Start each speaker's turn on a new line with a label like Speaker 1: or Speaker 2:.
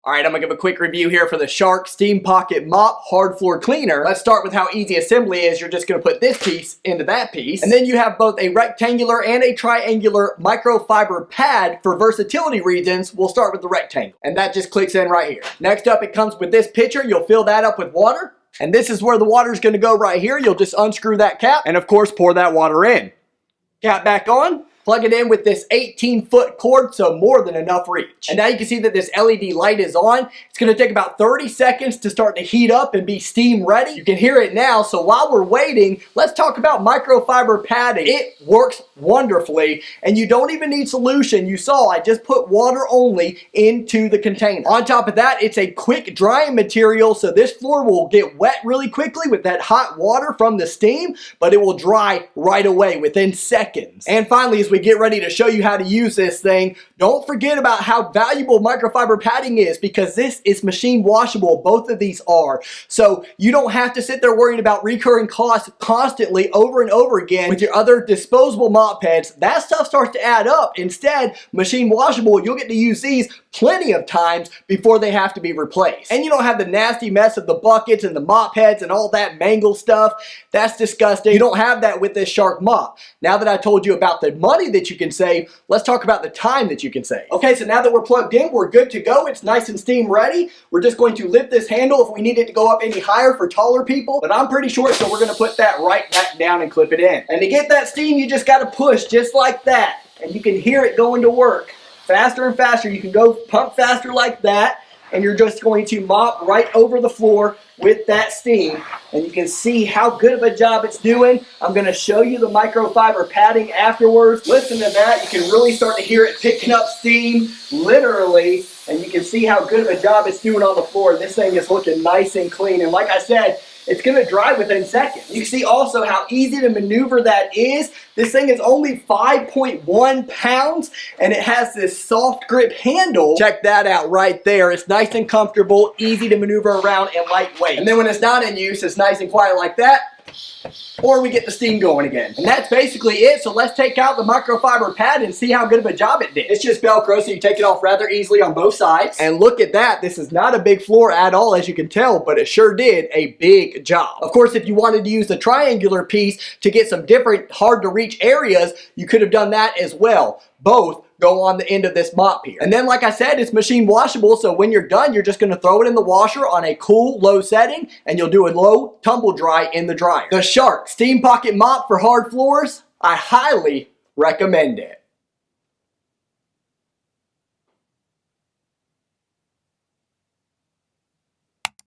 Speaker 1: Alright, I'm going to give a quick review here for the Shark Steam Pocket Mop Hard Floor Cleaner. Let's start with how easy assembly is. You're just going to put this piece into that piece. And then you have both a rectangular and a triangular microfiber pad for versatility reasons. We'll start with the rectangle. And that just clicks in right here. Next up, it comes with this pitcher. You'll fill that up with water. And this is where the water is going to go right here. You'll just unscrew that cap and of course pour that water in. Cap back on. Plug it in with this 18-foot cord, so more than enough reach. And now you can see that this LED light is on. It's going to take about 30 seconds to start to heat up and be steam ready. You can hear it now, so while we're waiting, let's talk about microfiber padding. It works wonderfully, and you don't even need solution. You saw I just put water only into the container. On top of that, it's a quick drying material, so this floor will get wet really quickly with that hot water from the steam, but it will dry right away within seconds. And finally, as we get ready to show you how to use this thing, don't forget about how valuable microfiber padding is, because this is machine washable. Both of these are. So you don't have to sit there worrying about recurring costs constantly over and over again with your other disposable mop heads. That stuff starts to add up. Instead, machine washable, you'll get to use these plenty of times before they have to be replaced. And you don't have the nasty mess of the buckets and the mop heads and all that mangled stuff. That's disgusting. You don't have that with this Shark mop. Now that I told you about the money that you can save, let's talk about the time that you can save. Okay, so now that we're plugged in, we're good to go. It's nice and steam ready. We're just going to lift this handle if we need it to go up any higher for taller people, but I'm pretty short, so we're going to put that right back down and clip it in. And to get that steam, you just got to push just like that, and you can hear it going to work. Faster and faster. You can go pump faster like that, and you're just going to mop right over the floor with that steam, and you can see how good of a job it's doing. I'm going to show you the microfiber padding afterwards. Listen to that. You can really start to hear it picking up steam, literally, and you can see how good of a job it's doing on the floor. This thing is looking nice and clean, and like I said, it's going to dry within seconds. You can see also how easy to maneuver that is. This thing is only 5.1 pounds, and it has this soft grip handle. Check that out right there. It's nice and comfortable, easy to maneuver around, and lightweight. And then when it's not in use, it's nice and quiet like that. Or we get the steam going again. And that's basically it. So let's take out the microfiber pad and see how good of a job it did. It's just Velcro, so you take it off rather easily on both sides. And look at that. This is not a big floor at all, as you can tell, but it sure did a big job. Of course, if you wanted to use the triangular piece to get some different hard to reach areas, you could have done that as well. Both go on the end of this mop here. And then, like I said, it's machine washable, so when you're done, you're just going to throw it in the washer on a cool, low setting, and you'll do a low tumble dry in the dryer. The Shark Steam Pocket Mop for hard floors, I highly recommend it.